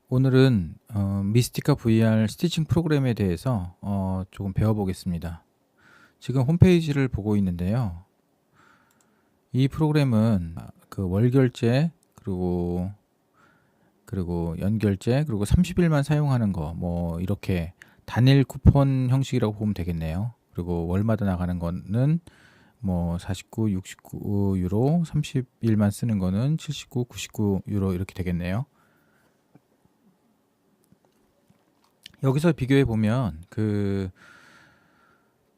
오늘은 미스티카 VR 스티칭 프로그램에 대해서 조금 배워보겠습니다. 지금 홈페이지를 보고 있는데요. 이 프로그램은 그 월결제 그리고 연결제 그리고 30일만 사용하는 거 뭐 이렇게 단일 쿠폰 형식이라고 보면 되겠네요. 그리고 월마다 나가는 거는 뭐 49, 69 유로, 30일만 쓰는 거는 79, 99 유로 이렇게 되겠네요. 여기서 비교해 보면 그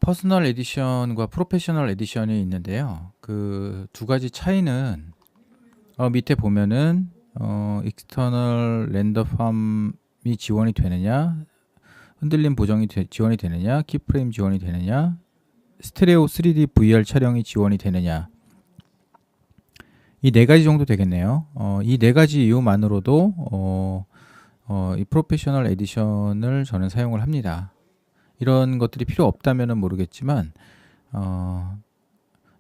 퍼스널 에디션과 프로페셔널 에디션이 있는데요. 그 두 가지 차이는 밑에 보면은 익스터널 렌더팜이 지원이 되느냐, 흔들림 보정이 지원이 되느냐, 키프레임 지원이 되느냐, 스테레오 3D VR 촬영이 지원이 되느냐, 이 네 가지 정도 되겠네요. 이 네 가지 이유만으로도 이 프로페셔널 에디션을 저는 사용을 합니다. 이런 것들이 필요 없다면 모르겠지만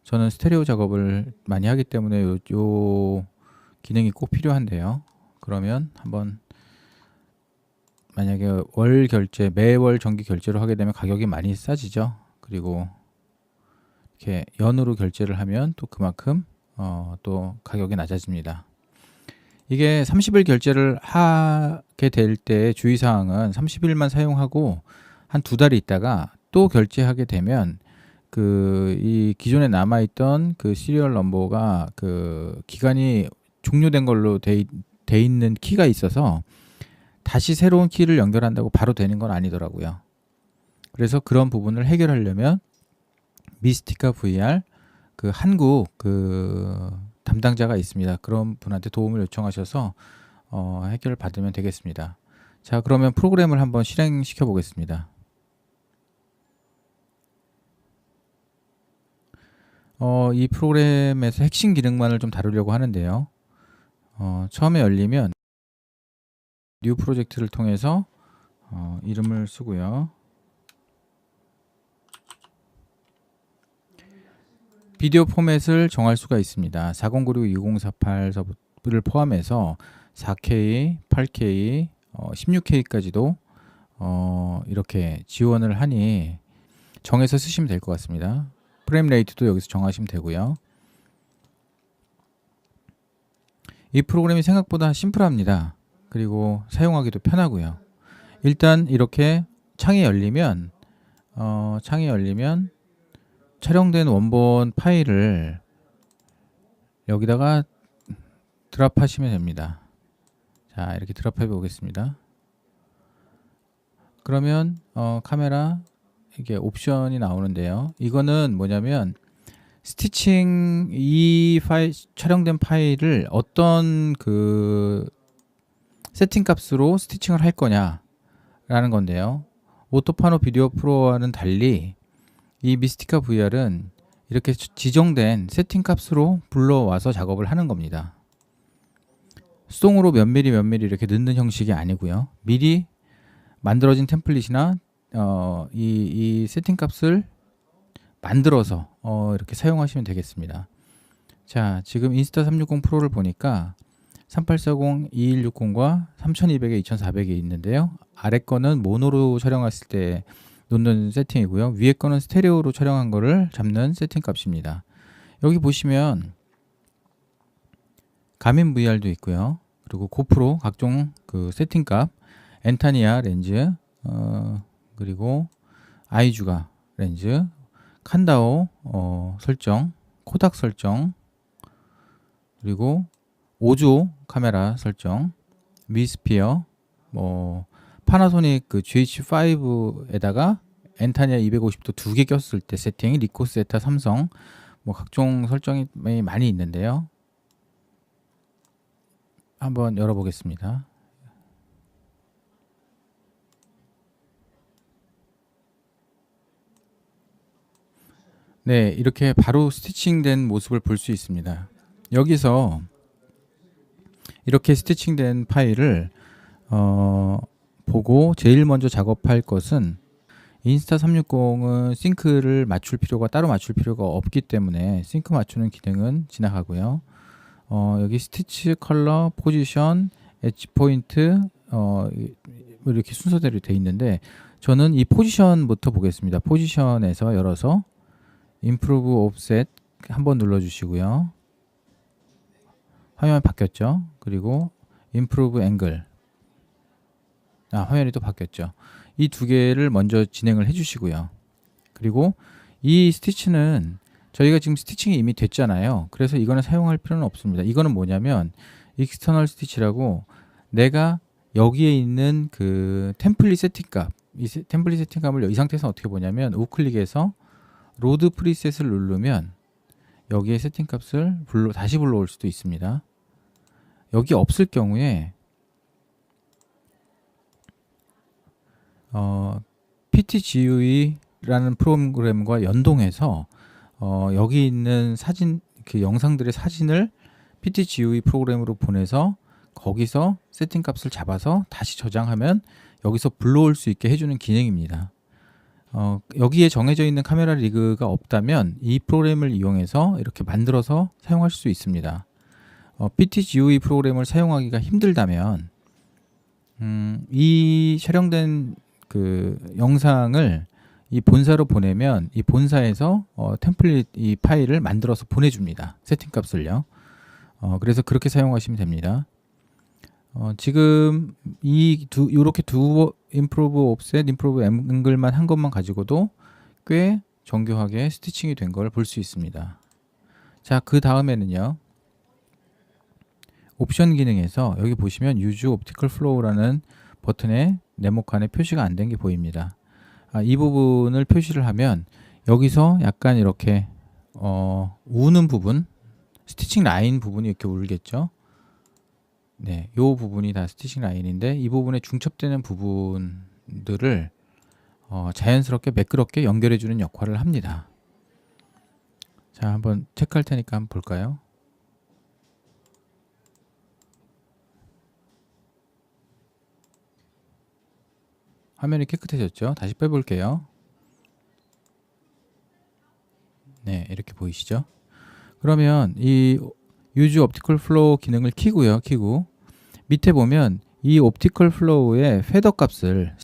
저는 스테레오 작업을 많이 하기 때문에 요 기능이 꼭 필요한데요. 그러면 한번 만약에 월 결제, 매월 정기 결제로 하게 되면 가격이 많이 싸지죠. 그리고 이렇게 연으로 결제를 하면 또 그만큼 또 가격이 낮아집니다. 이게 30일 결제를 하게 될 때 주의사항은 30일만 사용하고 한 2달이 있다가 또 결제하게 되면 이 기존에 남아있던 그 시리얼 넘버가 그 기간이 종료된 걸로 돼 있는 키가 있어서 다시 새로운 키를 연결한다고 바로 되는 건 아니더라고요. 그래서 그런 부분을 해결하려면 미스티카 VR 그 한국 담당자가 있습니다. 그런 분한테 도움을 요청하셔서 해결을 받으면 되겠습니다. 자, 그러면 프로그램을 한번 실행시켜 보겠습니다. 이 프로그램에서 핵심 기능만을 좀 다루려고 하는데요. 처음에 열리면 뉴 프로젝트를 통해서 이름을 쓰고요. 비디오 포맷을 정할 수가 있습니다. 4096, 2048를 포함해서 4K, 8K, 16K까지도 이렇게 지원을 하니 정해서 쓰시면 될 것 같습니다. 프레임 레이트도 여기서 정하시면 되고요. 이 프로그램이 생각보다 심플합니다. 그리고 사용하기도 편하고요. 일단 이렇게 창이 열리면 촬영된 원본 파일을 여기다가 드랍하시면 됩니다. 자, 이렇게 드랍해 보겠습니다. 그러면 카메라 이게 옵션이 나오는데요. 이거는 뭐냐면 스티칭 촬영된 파일을 어떤 세팅 값으로 스티칭을 할 거냐라는 건데요. 오토파노 비디오 프로와는 달리 이 미스티카 VR은 이렇게 지정된 세팅 값으로 불러와서 작업을 하는 겁니다. 수동으로 몇 미리 이렇게 넣는 형식이 아니고요. 미리 만들어진 템플릿이나 이 세팅 값을 만들어서 이렇게 사용하시면 되겠습니다. 자, 지금 인스타360 프로를 보니까 3840, 2160과 3200에 2400이 있는데요. 아래 거는 모노로 촬영했을 때 놓는 세팅이고요. 위에 거는 스테레오로 촬영한 거를 잡는 세팅 값입니다. 여기 보시면 가민 VR도 있고요. 그리고 고프로 각종 세팅 값, 엔타니아 렌즈, 그리고 아이주가 렌즈, 칸다오 설정, 코닥 설정, 그리고 오조 카메라 설정, 미스피어, 파나소닉 GH5에다가 엔타니아 250도 2개 꼈을 때 세팅, 리코세타 삼성, 각종 설정이 많이 있는데요. 한번 열어보겠습니다. 네, 이렇게 바로 스티칭된 모습을 볼 수 있습니다. 여기서 이렇게 스티칭된 파일을 보고 제일 먼저 작업할 것은 인스타360은 싱크를 따로 맞출 필요가 없기 때문에 싱크 맞추는 기능은 지나가고요. 여기 스티치 컬러, 포지션, 엣지 포인트, 이렇게 순서대로 돼 있는데 저는 이 포지션부터 보겠습니다. 포지션에서 열어서 Improve Offset 한번 눌러주시고요. 화면이 바뀌었죠. 그리고 Improve Angle, 화면이 또 바뀌었죠. 이 두 개를 먼저 진행을 해주시고요. 그리고 이 스티치는 저희가 지금 스티칭이 이미 됐잖아요. 그래서 이거는 사용할 필요는 없습니다. 이거는 뭐냐면 익스터널 스티치라고 내가 여기에 있는 그 템플릿 세팅값, 이 템플릿 세팅값을 이 상태에서 어떻게 보냐면 우클릭해서 로드 프리셋을 누르면 여기에 세팅값을 다시 불러올 수도 있습니다. 여기 없을 경우에 PTGUE라는 프로그램과 연동해서 여기 있는 사진, 그 영상들의 사진을 PTGUE 프로그램으로 보내서 거기서 세팅 값을 잡아서 다시 저장하면 여기서 불러올 수 있게 해주는 기능입니다. 여기에 정해져 있는 카메라 리그가 없다면 이 프로그램을 이용해서 이렇게 만들어서 사용할 수 있습니다. PTGUE 프로그램을 사용하기가 힘들다면 이 촬영된 그 영상을 이 본사로 보내면 이 본사에서 템플릿 이 파일을 만들어서 보내줍니다. 세팅 값을요. 그래서 그렇게 사용하시면 됩니다. 지금 이렇게 두 임프로브 옵셋, 임프로브 앵글만 한 것만 가지고도 꽤 정교하게 스티칭이 된 걸 볼 수 있습니다. 자, 그 다음에는요. 옵션 기능에서 여기 보시면 Use Optical Flow라는 버튼에 네모칸에 표시가 안 된 게 보입니다. 이 부분을 표시를 하면 여기서 약간 이렇게 우는 부분, 스티칭 라인 부분이 이렇게 울겠죠. 네, 요 부분이 다 스티칭 라인인데 이 부분에 중첩되는 부분들을 자연스럽게 매끄럽게 연결해 주는 역할을 합니다. 자, 한번 체크할 테니까 한번 볼까요? 화면이 깨끗해졌죠? 다시 빼볼게요. 네, 이렇게 보이시죠? 그러면 이 Use Optical Flow 기능을 키고요. 밑에 보면 이 Optical Flow의 패더 값을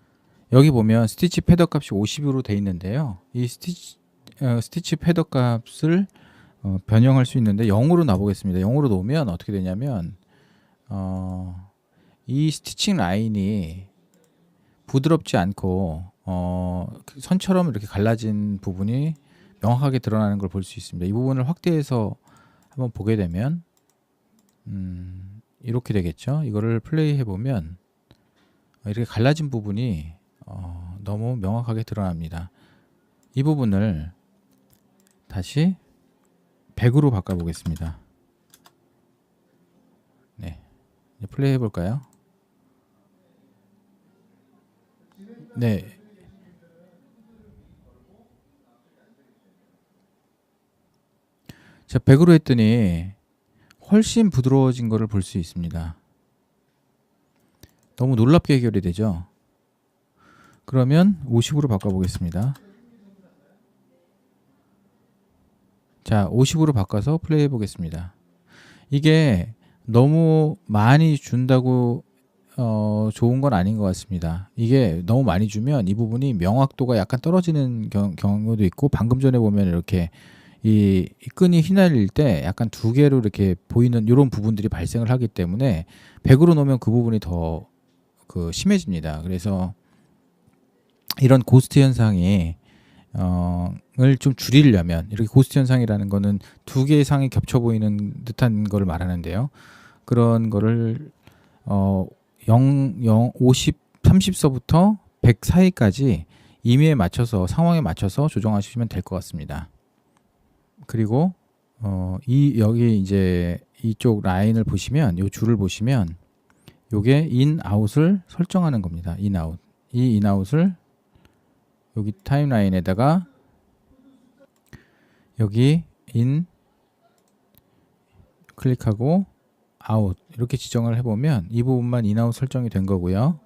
여기 보면 스티치 패더 값이 50으로 돼 있는데요. 이 스티치 패더 값을 변형할 수 있는데 0으로 놔보겠습니다. 0으로 놓으면 어떻게 되냐면 이 스티칭 라인이 부드럽지 않고 선처럼 이렇게 갈라진 부분이 명확하게 드러나는 걸 볼 수 있습니다. 이 부분을 확대해서 한번 보게 되면 이렇게 되겠죠. 이거를 플레이 해보면 이렇게 갈라진 부분이 너무 명확하게 드러납니다. 이 부분을 다시 100으로 바꿔보겠습니다. 네, 이제 플레이 해볼까요? 네. 자, 100으로 했더니 훨씬 부드러워진 것을 볼 수 있습니다. 너무 놀랍게 해결이 되죠. 그러면 50으로 바꿔보겠습니다. 자, 50으로 바꿔서 플레이 해보겠습니다. 이게 너무 많이 준다고 좋은 건 아닌 것 같습니다. 이게 너무 많이 주면 이 부분이 명확도가 약간 떨어지는 경우도 있고, 방금 전에 보면 이렇게 이 끈이 휘날릴 때 약간 두 개로 이렇게 보이는 이런 부분들이 발생을 하기 때문에 100으로 놓으면 그 부분이 더 심해집니다. 그래서 이런 고스트 현상이 을 좀 줄이려면, 이렇게 고스트 현상이라는 거는 두 개의 상이 겹쳐 보이는 듯한 거를 말하는데요. 그런 거를 50, 30서부터 100 사이까지 임의에 맞춰서, 상황에 맞춰서 조정하시면 될 것 같습니다. 그리고 여기 이제 이쪽 라인을 보시면, 이 줄을 보시면 요게 인, 아웃을 설정하는 겁니다. 인, 아웃. 이 인, 아웃을 여기 타임라인에다가 여기 인 클릭하고 아웃 이렇게 지정을 해보면 이 부분만 인, 아웃 설정이 된 거고요.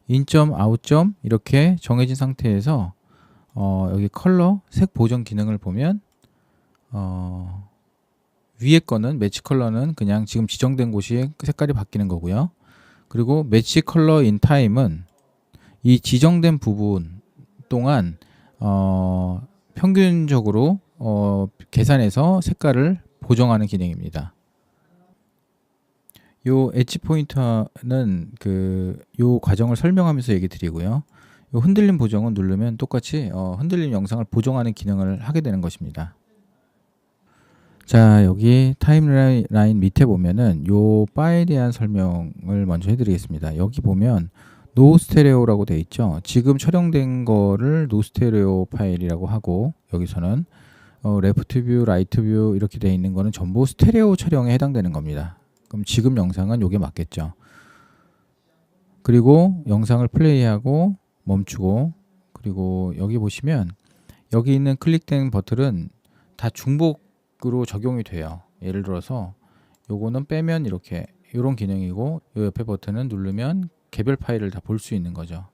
인점, 아웃점 이렇게 정해진 상태에서 여기 컬러, 색 보정 기능을 보면 위에 거는 매치 컬러는 그냥 지금 지정된 곳이 색깔이 바뀌는 거고요. 그리고 매치 컬러 인 타임은 이 지정된 부분 동안 평균적으로 계산해서 색깔을 보정하는 기능입니다. 요 엣지 포인터는 요 과정을 설명하면서 얘기 드리고요. 요 흔들림 보정은 누르면 똑같이 흔들림 영상을 보정하는 기능을 하게 되는 것입니다. 자, 여기 타임라인 밑에 보면은 요 바에 대한 설명을 먼저 해드리겠습니다. 여기 보면 노 스테레오라고 되어 있죠. 지금 촬영된 거를 노 스테레오 파일이라고 하고, 여기서는 레프트 뷰, 라이트 뷰 이렇게 되어 있는 거는 전부 스테레오 촬영에 해당되는 겁니다. 그럼 지금 영상은 요게 맞겠죠. 그리고 영상을 플레이하고 멈추고, 그리고 여기 보시면 여기 있는 클릭된 버튼은 다 중복으로 적용이 돼요. 예를 들어서 요거는 빼면 이렇게 요런 기능이고, 요 옆에 버튼은 누르면 개별 파일을 다 볼 수 있는 거죠.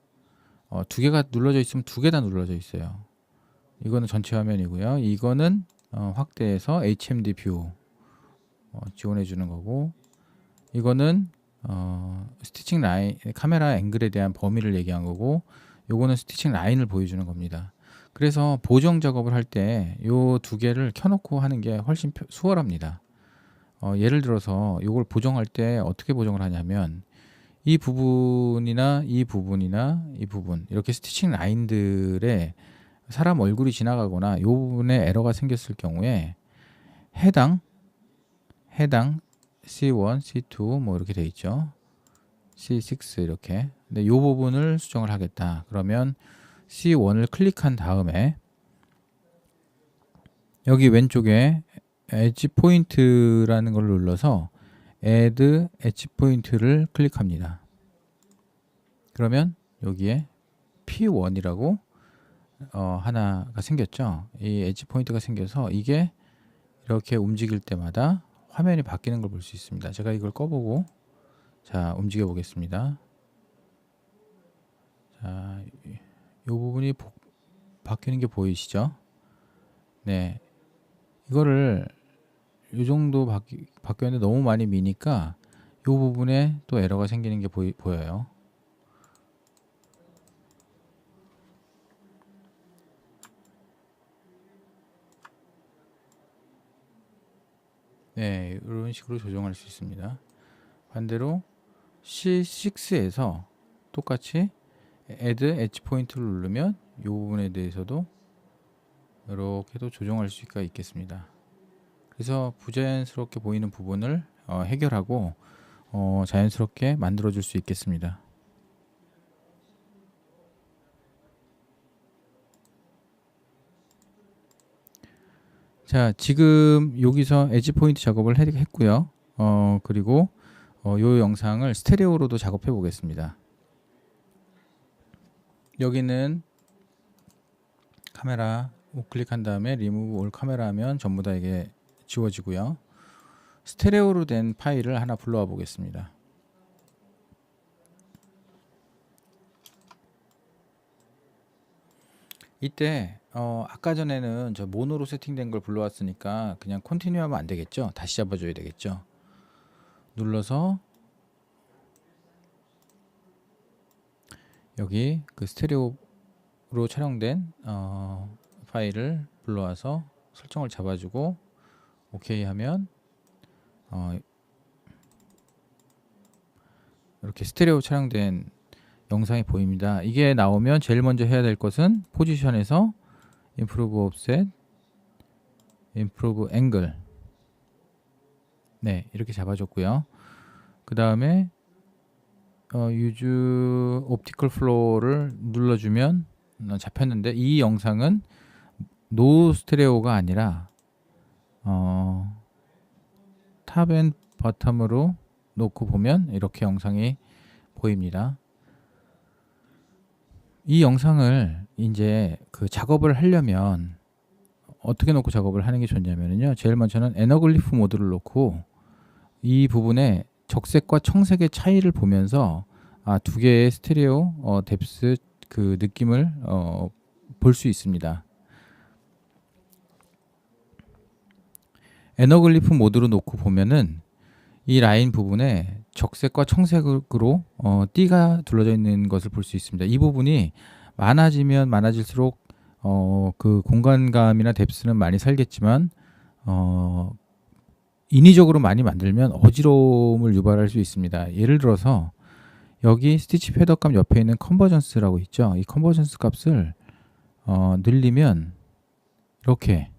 두 개가 눌러져 있으면 두 개 다 눌러져 있어요. 이거는 전체 화면이고요. 이거는 확대해서 HMD 뷰 지원해 주는 거고, 이거는 스티칭 라인, 카메라 앵글에 대한 범위를 얘기한 거고, 요거는 스티칭 라인을 보여주는 겁니다. 그래서 보정 작업을 할 때 요 두 개를 켜놓고 하는 게 훨씬 수월합니다. 예를 들어서 요걸 보정할 때 어떻게 보정을 하냐면, 이 부분이나 이 부분이나 이 부분, 이렇게 스티칭 라인들에 사람 얼굴이 지나가거나 요 부분에 에러가 생겼을 경우에 해당 C1, C2 뭐 이렇게 돼 있죠. C6 이렇게. 근데 요 부분을 수정을 하겠다. 그러면 C1을 클릭한 다음에 여기 왼쪽에 엣지 포인트라는 걸 눌러서 Add 엣지 포인트를 클릭합니다. 그러면 여기에 P1이라고 하나가 생겼죠. 이 엣지 포인트가 생겨서 이게 이렇게 움직일 때마다 화면이 바뀌는 걸 볼 수 있습니다. 제가 이걸 꺼보고 자 움직여 보겠습니다. 자, 이 부분이 바뀌는 게 보이시죠? 네, 이거를 이 정도 바뀌었는데 너무 많이 미니까 이 부분에 또 에러가 생기는 게 보여요. 네, 이런 식으로 조정할 수 있습니다. 반대로 C6에서 똑같이 Add 엣지 포인트를 누르면 이 부분에 대해서도 이렇게도 조정할 수가 있겠습니다. 그래서 부자연스럽게 보이는 부분을 해결하고 자연스럽게 만들어 줄 수 있겠습니다. 자, 지금 여기서 엣지 포인트 작업을 했고요. 그리고 이 영상을 스테레오로도 작업해 보겠습니다. 여기는 카메라 우클릭한 다음에 리무브 올 카메라 하면 전부 다 이게 지워지고요. 스테레오로 된 파일을 하나 불러와 보겠습니다. 이때 아까 전에는 저 모노로 세팅된 걸 불러왔으니까 그냥 컨티뉴 하면 안 되겠죠. 다시 잡아줘야 되겠죠. 눌러서 여기 그 스테레오로 촬영된 파일을 불러와서 설정을 잡아주고 오케이 하면 이렇게 스테레오 촬영된 영상이 보입니다. 이게 나오면 제일 먼저 해야 될 것은 포지션에서 Improve Offset, Improve Angle, 네, 이렇게 잡아줬고요. 그 다음에 Use Optical Flow를 눌러주면 잡혔는데, 이 영상은 노 스테레오가 아니라 탑 앤 버텀으로 놓고 보면 이렇게 영상이 보입니다. 이 영상을 이제 그 작업을 하려면 어떻게 놓고 작업을 하는 게 좋냐면요, 제일 먼저는 애너글리프 모드를 놓고 이 부분에 적색과 청색의 차이를 보면서 두 개의 스테레오 뎁스 그 느낌을 볼 수 있습니다. 애너글리프 모드로 놓고 보면은 이 라인 부분에 적색과 청색으로 띠가 둘러져 있는 것을 볼 수 있습니다. 이 부분이 많아지면 많아질수록 그 공간감이나 뎁스는 많이 살겠지만 인위적으로 많이 만들면 어지러움을 유발할 수 있습니다. 예를 들어서 여기 스티치 패더값 옆에 있는 컨버전스라고 있죠. 이 컨버전스 값을 늘리면 이렇게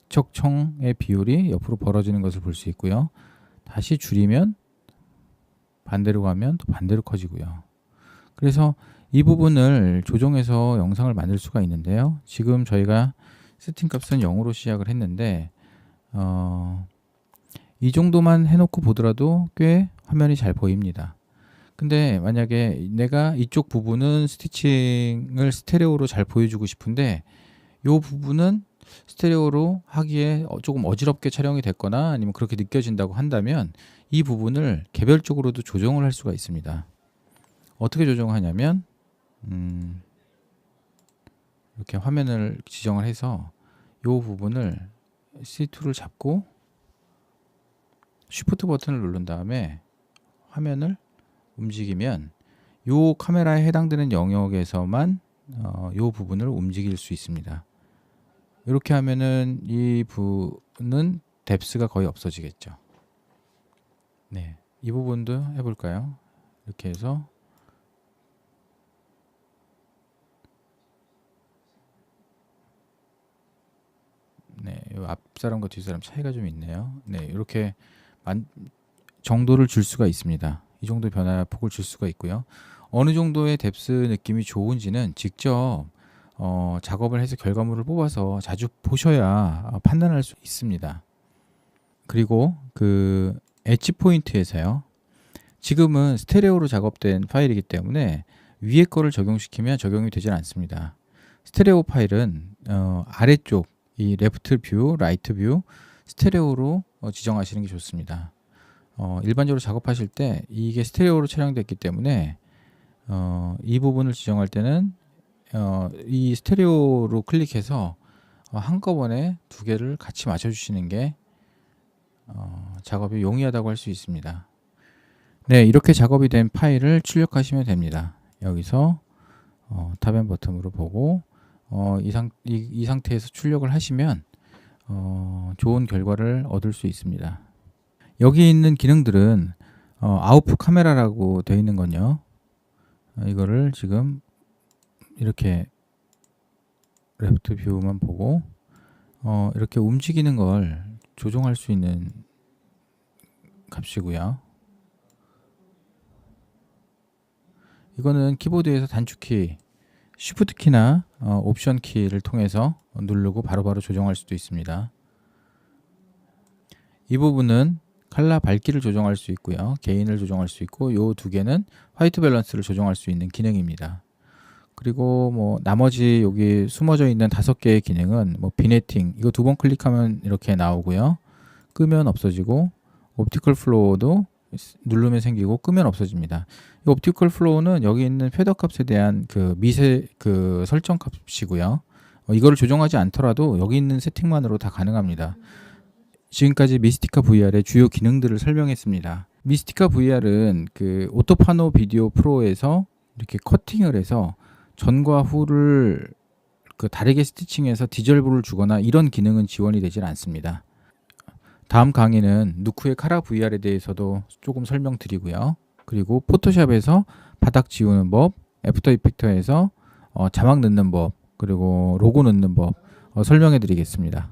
척청의 비율이 옆으로 벌어지는 것을 볼 수 있고요. 다시 줄이면 반대로 가면 또 반대로 커지고요. 그래서 이 부분을 조정해서 영상을 만들 수가 있는데요. 지금 저희가 세팅 값은 0으로 시작을 했는데 이 정도만 해놓고 보더라도 꽤 화면이 잘 보입니다. 근데 만약에 내가 이쪽 부분은 스티칭을 스테레오로 잘 보여주고 싶은데 이 부분은 스테레오로 하기에 조금 어지럽게 촬영이 됐거나 아니면 그렇게 느껴진다고 한다면 이 부분을 개별적으로도 조정을 할 수가 있습니다. 어떻게 조정하냐면 이렇게 화면을 지정을 해서 이 부분을 C2를 잡고 쉬프트 버튼을 누른 다음에 화면을 움직이면 이 카메라에 해당되는 영역에서만 이 부분을 움직일 수 있습니다. 이렇게 하면은 이 부분은 뎁스가 거의 없어지겠죠. 네, 이 부분도 해볼까요? 이렇게 해서 네, 앞사람과 뒷사람 차이가 좀 있네요. 네, 이렇게 정도를 줄 수가 있습니다. 이 정도 변화폭을 줄 수가 있고요. 어느 정도의 뎁스 느낌이 좋은지는 직접 작업을 해서 결과물을 뽑아서 자주 보셔야 판단할 수 있습니다. 그리고 그 엣지 포인트에서요. 지금은 스테레오로 작업된 파일이기 때문에 위에 거를 적용시키면 적용이 되질 않습니다. 스테레오 파일은 아래쪽 이 레프트 뷰, 라이트 뷰 스테레오로 지정하시는 게 좋습니다. 일반적으로 작업하실 때 이게 스테레오로 촬영됐기 때문에 이 부분을 지정할 때는 이 스테레오로 클릭해서 한꺼번에 두 개를 같이 맞춰주시는 게 작업이 용이하다고 할 수 있습니다. 네, 이렇게 작업이 된 파일을 출력하시면 됩니다. 여기서 탑 앤 버튼으로 보고 이 상태에서 출력을 하시면 좋은 결과를 얻을 수 있습니다. 여기 있는 기능들은 아웃풋 카메라라고 되어 있는 건요. 이거를 지금 이렇게 레프트 뷰만 보고 이렇게 움직이는 걸 조정할 수 있는 값이고요. 이거는 키보드에서 단축키 Shift 키나 옵션 키를 통해서 누르고 바로바로 조정할 수도 있습니다. 이 부분은 칼라 밝기를 조정할 수 있고요. 게인을 조정할 수 있고 이 두 개는 화이트 밸런스를 조정할 수 있는 기능입니다. 그리고 뭐 나머지 여기 숨어져 있는 5개의 기능은 뭐 비네팅 이거 2번 클릭하면 이렇게 나오고요. 끄면 없어지고 옵티컬 플로우도 누르면 생기고 끄면 없어집니다. 이 옵티컬 플로우는 여기 있는 패더 값에 대한 그 미세 그 설정 값이고요. 이거를 조정하지 않더라도 여기 있는 세팅만으로 다 가능합니다. 지금까지 미스티카 VR의 주요 기능들을 설명했습니다. 미스티카 VR은 그 오토파노 비디오 프로에서 이렇게 커팅을 해서 전과 후를 그 다르게 스티칭해서 디졸브를 주거나 이런 기능은 지원이 되질 않습니다. 다음 강의는 누쿠의 카라 VR에 대해서도 조금 설명드리고요. 그리고 포토샵에서 바닥 지우는 법, 애프터 이펙터에서 자막 넣는 법, 그리고 로고 넣는 법 설명해 드리겠습니다.